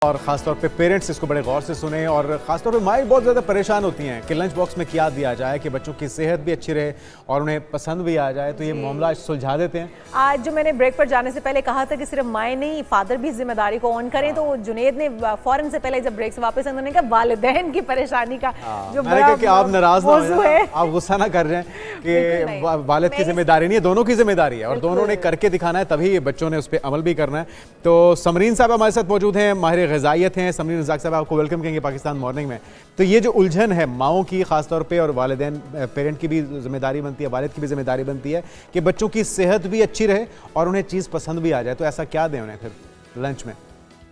और ख़ासतौर पे पेरेंट्स इसको बड़े गौर से सुने और ख़ासतौर पे माएँ बहुत ज़्यादा परेशान होती हैं कि लंच बॉक्स में क्या दिया जाए कि बच्चों की सेहत भी अच्छी रहे और उन्हें पसंद भी आ जाए, तो ये मामला सुलझा देते हैं। आज जो मैंने ब्रेक पर जाने से पहले कहा था कि सिर्फ माएँ नहीं, फादर भी जिम्मेदारी को ऑन करें, तो जुनेद ने फ़ौरन से पहले जब ब्रेक से वापस आए उन्होंने कहा वालिदैन की परेशानी का जो मैंने कहा आप नाराज़ ना हो है, आप गुस्सा ना कर रहे हैं कि वालिद की जिम्मेदारी नहीं है, दोनों की जिम्मेदारी है और दोनों ने करके दिखाना है, तभी बच्चों ने उस पर अमल भी करना है। तो समरीन साहब हमारे साथ मौजूद हैं, माहिर ग़िज़ाइयत हैं। समरीन रज़ाक साहब आपको वेलकम कहेंगे पाकिस्तान मॉर्निंग में। तो ये जो उलझन है माओं की खासतौर पे और वालिदैन पेरेंट की भी जिम्मेदारी बनती है, वालिद की भी जिम्मेदारी बनती है कि बच्चों की सेहत भी अच्छी रहे और उन्हें चीज़ पसंद भी आ जाए, तो ऐसा क्या दें उन्हें फिर लंच में?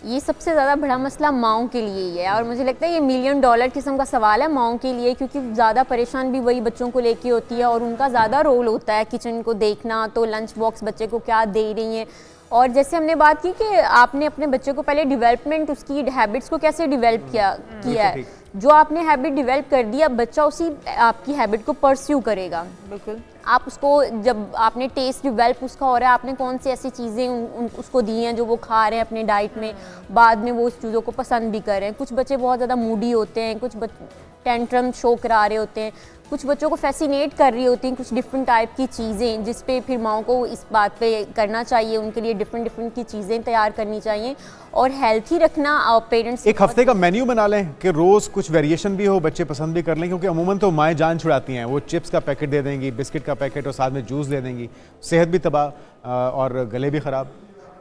ये सबसे ज़्यादा बड़ा मसला माओं के लिए ही है और मुझे लगता है ये $1 मिलियन किस्म का सवाल है माओं के लिए, क्योंकि ज़्यादा परेशान भी वही बच्चों को लेके होती है और उनका ज़्यादा रोल होता है किचन को देखना, तो लंच बॉक्स बच्चे को क्या दे रही हैं। और जैसे हमने बात की कि आपने अपने बच्चे को पहले डेवलपमेंट, उसकी हैबिट्स को कैसे डेवलप किया है, जो आपने हैबिट डेवलप कर दी, अब बच्चा उसी आपकी हैबिट को परस्यू करेगा। बिल्कुल आप उसको, जब आपने टेस्ट डेवलप उसका हो रहा है, आपने कौन सी ऐसी चीज़ें उसको दी हैं जो वो खा रहे हैं अपने डाइट में, बाद में वो उस चीज़ों को पसंद भी कर रहे हैं। कुछ बच्चे बहुत ज़्यादा मूडी होते हैं, कुछ टेंट्रम शो करा रहे होते हैं, कुछ बच्चों को फैसिनेट कर रही होती हैं कुछ डिफरेंट टाइप की चीज़ें, जिस पे फिर माओं को इस बात पे करना चाहिए, उनके लिए डिफरेंट की चीज़ें तैयार करनी चाहिए और हेल्थी रखना। और पेरेंट्स एक हफ्ते का मेन्यू बना लें कि रोज़ कुछ वेरिएशन भी हो, बच्चे पसंद भी कर लें, क्योंकि अमूमन तो माएँ जान छुड़ाती हैं, वो चिप्स का पैकेट दे देंगी, बिस्किट का पैकेट और साथ में जूस दे देंगी, सेहत भी तबाह और गले भी ख़राब।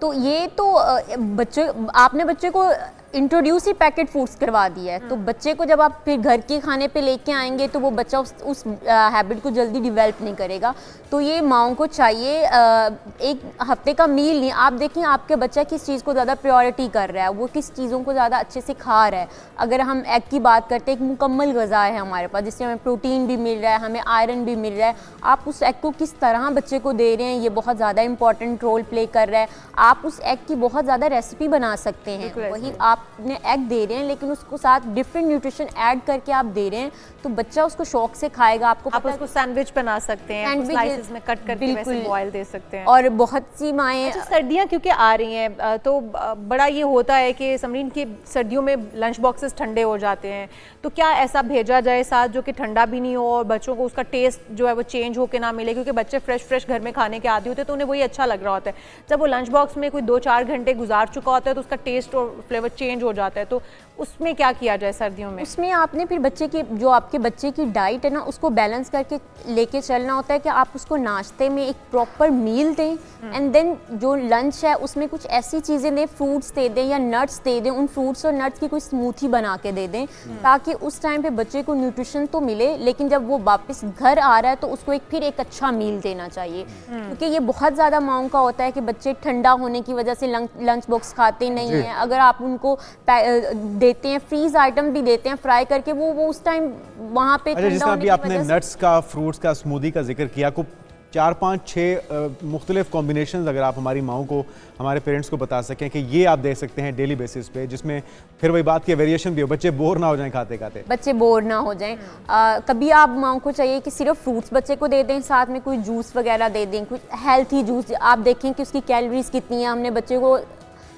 तो ये तो आपने बच्चे को इंट्रोड्यूस ही पैकेट फूड्स करवा दिया है, तो बच्चे को जब आप फिर घर के खाने पे लेके आएंगे तो वो बच्चा उस हैबिट को जल्दी डेवलप नहीं करेगा। तो ये माओं को चाहिए एक हफ्ते का मील नहीं, आप देखें आपके बच्चा किस चीज़ को ज़्यादा प्रायोरिटी कर रहा है, वो किस चीज़ों को ज़्यादा अच्छे से खा रहा है। अगर हम एग की बात करते हैं, एक मुकम्मल ग़िज़ा है हमारे पास जिससे हमें प्रोटीन भी मिल रहा है, हमें आयरन भी मिल रहा है, आप उस एग को किस तरह बच्चे को दे रहे हैं ये बहुत ज़्यादा इंपॉर्टेंट रोल प्ले कर रहा है। आप उस एग की बहुत ज़्यादा रेसिपी बना सकते हैं, वही आपने एग दे रहे हैं लेकिन उसको साथ डिफरेंट न्यूट्रिशन ऐड करके आप दे रहे हैं, तो बच्चा उसको शौक से खाएगा। आप उसको सैंडविच बना सकते हैं, स्लाइसेस में कट करके वैसे बॉयल दे सकते हैं। और बहुत सी माएँ सर्दियाँ क्योंकि आ रही हैं तो बड़ा ये होता है कि समरीन की सर्दियों में लंच बॉक्सेस ठंडे हो जाते हैं, तो क्या ऐसा भेजा जाए साथ जो कि ठंडा भी नहीं हो और बच्चों को उसका टेस्ट जो है वो चेंज होकर ना मिले, क्योंकि बच्चे फ्रेश घर में खाने के आदी होते हैं तो उन्हें वही अच्छा लग रहा होता है। जब वो लंच बॉक्स में कोई 2-4 घंटे गुजार चुका होता है तो उसका टेस्ट और फ्लेवर चेंज हो जाता है, तो उसमें क्या किया जाए सर्दियों में? उसमें आपने फिर बच्चे की, जो आपके बच्चे की डाइट है ना, उसको बैलेंस करके लेके चलना होता है कि आप उसको नाश्ते में एक प्रॉपर मील दें एंड देन जो लंच है उसमें कुछ ऐसी चीज़ें दें, फ्रूट्स दे दें या नट्स दे दें, उन फ्रूट्स और नट्स की कोई स्मूथी बना के दे दें ताकि उस टाइम पे बच्चे को न्यूट्रिशन तो मिले, लेकिन जब वो वापस घर आ रहा है तो उसको फिर एक अच्छा मील देना चाहिए। क्योंकि ये बहुत ज़्यादा माओं का होता है कि बच्चे ठंडा होने की वजह से लंच बॉक्स खाते नहीं हैं। अगर आप उनको देते हैं, फ्रीज आइटम भी देते हैं फ्राई करके, वो उस टाइम वहाँ पे ठंडा होने की आपने नट्स का, फ्रूट्स का, स्मूदी का जिक्र किया, को 4-5-6 मुख्तलिफ कॉम्बिनेशन अगर आप हमारी माओं को, हमारे पेरेंट्स को बता सकें कि ये आप दे सकते हैं डेली बेसिस पे, जिसमें फिर वही बात की वेरिएशन भी हो, बच्चे बोर ना हो जाएं खाते खाते, बच्चे बोर ना हो जाएं। कभी आप माओं को चाहिए कि सिर्फ फ्रूट्स बच्चे को दे दें, साथ में कोई जूस वगैरह दे दें, कुछ हेल्थी जूस। आप देखें कि उसकी कैलोरीज कितनी है, हमने बच्चे को,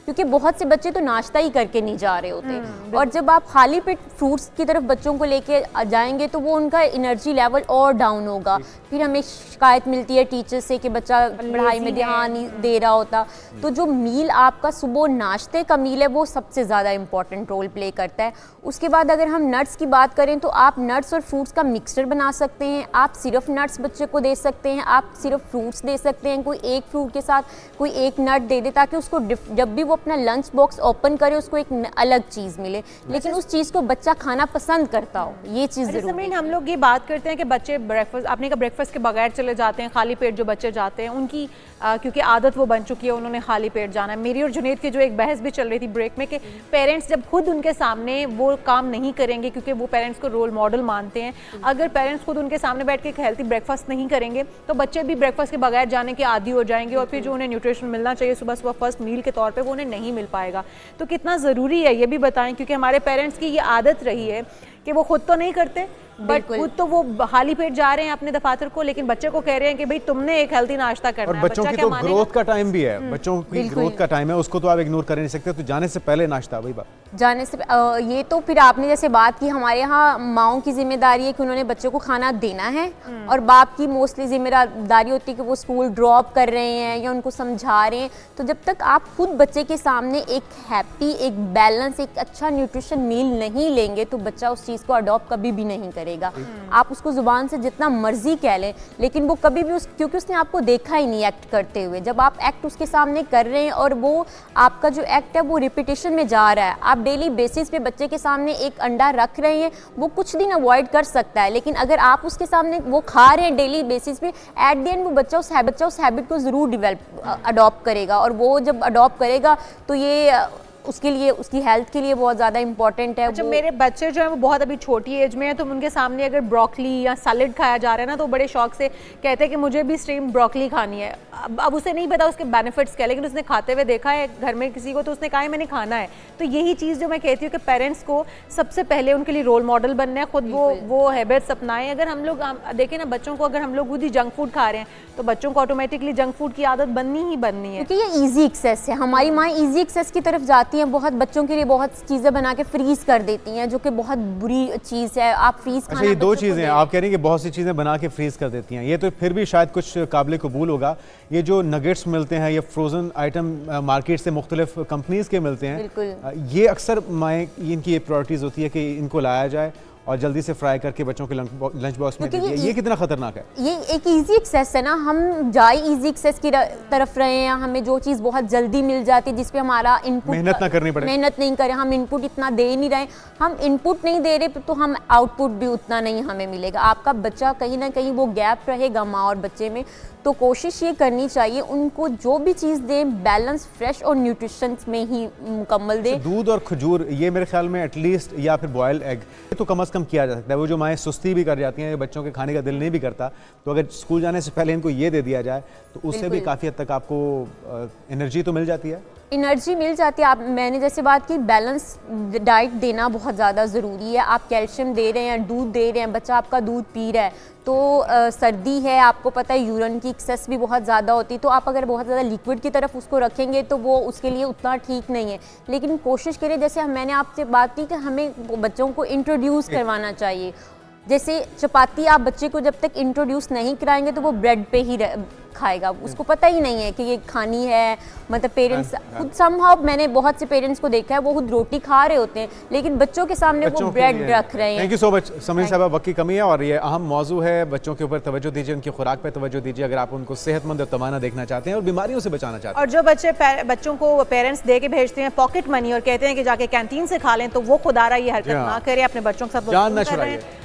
क्योंकि बहुत से बच्चे तो नाश्ता ही करके नहीं जा रहे होते और जब आप खाली पेट फ्रूट्स की तरफ बच्चों को लेके जाएंगे तो वो उनका एनर्जी लेवल और डाउन होगा। फिर हमें शिकायत मिलती है टीचर से कि बच्चा पढ़ाई में ध्यान नहीं दे रहा होता। तो जो मील आपका सुबह नाश्ते का मील है वो सबसे ज़्यादा इंपॉर्टेंट रोल प्ले करता है। उसके बाद अगर हम नट्स की बात करें तो आप नट्स और फ्रूट्स का मिक्सचर बना सकते हैं, आप सिर्फ नट्स बच्चे को दे सकते हैं, आप सिर्फ फ्रूट्स दे सकते हैं, कोई एक फ्रूट के साथ कोई एक नट दे दे ताकि उसको जब भी वो अपना लंच बॉक्स ओपन करे उसको एक अलग चीज़ मिले, लेकिन उस चीज़ को बच्चा खाना पसंद करता हो, ये चीज़ जरूरी है। हम लोग ये बात करते हैं कि बच्चे ब्रेकफास्ट, आपने कहा ब्रेकफास्ट के बगैर चले जाते हैं, खाली पेट जो बच्चे जाते हैं उनकी क्योंकि आदत वो बन चुकी है, उन्होंने खाली पेट जाना है। मेरी और जुनेद की जो एक बहस भी चल रही थी ब्रेक में कि पेरेंट्स जब खुद उनके सामने वो काम नहीं करेंगे, क्योंकि वो पेरेंट्स को रोल मॉडल मानते हैं, अगर पेरेंट्स खुद उनके सामने बैठ के एक हेल्थी ब्रेकफास्ट नहीं करेंगे तो बच्चे भी ब्रेकफास्ट के बगैर जाने के आदी हो जाएंगे और फिर जो उन्हें न्यूट्रिशन मिलना चाहिए सुबह सुबह फर्स्ट मील के तौर पर वो उन्हें नहीं मिल पाएगा। तो कितना ज़रूरी है ये भी बताएं, क्योंकि हमारे पेरेंट्स की ये आदत रही है कि वो खुद तो नहीं करते बट खुद तो वो खाली पेट जा रहे हैं अपने दफातर को, लेकिन बच्चे को कह रहे हैं कि भाई तुमने एक हेल्दी नाश्ता करना और है। बच्चों बच्चा की क्या तो मानेगा? ग्रोथ का टाइम भी है, बच्चों की ग्रोथ का टाइम है, उसको तो आप इग्नोर कर नहीं सकते। तो जाने से पहले नाश्ता, वही बात जाने से ये तो फिर आपने जैसे बात की, हमारे यहाँ माओं की जिम्मेदारी है कि उन्होंने बच्चों को खाना देना है, और बाप की मोस्टली जिम्मेदारी होती है कि वो स्कूल ड्रॉप कर रहे हैं या उनको समझा रहे हैं। तो जब तक आप खुद बच्चे के सामने एक हैप्पी, एक बैलेंस, एक अच्छा न्यूट्रिशन मील नहीं लेंगे तो बच्चा उस चीज़ को अडॉप्ट कभी भी नहीं करेगा। आप उसको जुबान से जितना मर्जी कह लें, लेकिन वो कभी भी क्योंकि उसने आपको देखा ही नहीं एक्ट करते हुए, जब आप एक्ट उसके सामने कर रहे हैं और वो आपका जो एक्ट है वो रिपीटेशन में जा रहा है, आप डेली बेसिस पे बच्चे के सामने एक अंडा रख रहे हैं, वो कुछ दिन अवॉइड कर सकता है, लेकिन अगर आप उसके सामने वो खा रहे हैं डेली बेसिस पे, एट द एंड वो बच्चा उस हैबिट को ज़रूर अडॉप्ट करेगा, और वो जब अडॉप्ट करेगा तो ये उसके लिए, उसकी हेल्थ के लिए बहुत ज़्यादा इंपॉर्टेंट है। अच्छा, मेरे बच्चे जो हैं वो बहुत अभी छोटी एज में है, तो उनके सामने अगर ब्रोकली या सैलेड खाया जा रहा है ना, तो बड़े शौक से कहते हैं कि मुझे भी स्ट्रीम ब्रोकली खानी है। अब उसे नहीं पता उसके बेनिफिट्स क्या, लेकिन उसने खाते हुए देखा है घर में किसी को, तो उसने कहा है मैंने खाना है। तो यही चीज़ जो मैं कहती हूँ कि पेरेंट्स को सबसे पहले उनके लिए रोल मॉडल बनना है, खुद वो हैबिट्स अपनाएं। अगर हम लोग देखें ना बच्चों को, अगर हम लोग खुद ही जंक फूड खा रहे हैं तो बच्चों को ऑटोमेटिकली जंक फूड की आदत बननी ही बननी है, क्योंकि ये इजी एक्सेस है। हमारी माँ इजी एक्सेस की तरफ जाती हैं, बहुत बच्चों के लिए बहुत चीज़ें बना के फ्रीज कर देती हैं, जो कि बहुत बुरी चीज़ है। आप फ्रीज अच्छा, ये दो चीज़ें आप कह रही हैं कि बहुत सी चीज़ें बना के फ्रीज कर देती हैं, ये तो फिर भी शायद कुछ काबिल कबूल होगा। ये जो नगेट्स मिलते हैं, ये फ्रोज़न आइटम मार्केट से मुख्तलिफ कंपनीज़ के मिलते हैं, ये अक्सर माएँ इनकी ये प्रायोरिटीज़ होती है कि इनको लाया जाए और जल्दी से फ्राई करके बच्चों के लंच बॉक्स में दीजिए। ये कितना खतरनाक है? ये एक इजी एक्सेस है ना, हम जाए इजी एक्सेस की तरफ रहे हैं, हमें जो चीज़ बहुत जल्दी मिल जाती है, जिस पे हमारा इनपुट मेहनत ना करनी पड़े, मेहनत नहीं करें, हम इनपुट इतना दे नहीं रहे, हम इनपुट नहीं दे रहे तो हम आउटपुट भी उतना नहीं हमें मिलेगा। आपका बच्चा कहीं ना कहीं वो गैप रहेगा माँ और बच्चे में। तो कोशिश ये करनी चाहिए उनको जो भी चीज़ दें बैलेंस, फ्रेश और न्यूट्रिशन में ही मुकम्मल दें। दूध और खजूर, ये मेरे ख्याल में एटलीस्ट, या फिर बॉयल एग, ये तो कम से कम किया जा सकता है। वो जो माएँ सुस्ती भी कर जाती हैं, बच्चों के खाने का दिल नहीं भी करता, तो अगर स्कूल जाने से पहले इनको ये दे दिया जाए तो उससे भी काफ़ी हद तक आपको एनर्जी तो मिल जाती है। एनर्जी मिल जाती है। आप, मैंने जैसे बात की, बैलेंस डाइट देना बहुत ज़्यादा ज़रूरी है। आप कैल्शियम दे रहे हैं, दूध दे रहे हैं, बच्चा आपका दूध पी रहा है, तो सर्दी है, आपको पता है यूरिन की एक्सेस भी बहुत ज़्यादा होती है, तो आप अगर बहुत ज़्यादा लिक्विड की तरफ उसको रखेंगे तो वो उसके लिए उतना ठीक नहीं है। लेकिन कोशिश करें, जैसे मैंने आपसे बात की कि हमें बच्चों को इंट्रोड्यूस करवाना चाहिए। जैसे चपाती आप बच्चे को जब तक इंट्रोड्यूस नहीं कराएंगे तो वो ब्रेड पे ही खाएगा, उसको पता ही नहीं है कि ये खानी है। मतलब पेरेंट्स खुद समहाउ, मैंने बहुत से पेरेंट्स को देखा है वो खुद रोटी खा रहे होते हैं लेकिन बच्चों के सामने वो ब्रेड रख रहे हैं। Thank you so much Samreen साहब, वक्त की कमी है और ये अहम मौजू है। बच्चों के ऊपर तवज्जो दीजिए, उनकी खुराक पे तवज्जो दीजिए अगर आप उनको सेहतमंद और तवाना देखना चाहते हैं और बीमारियों से बचाना चाहते हैं। और जो बच्चों को पेरेंट्स दे के भेजते हैं पॉकेट मनी और कहते हैं कि जाके कैंटीन से खा लें, तो वो खुदारा ये हरकत ना करें, अपने बच्चों के साथ जान ना छुड़ाइए।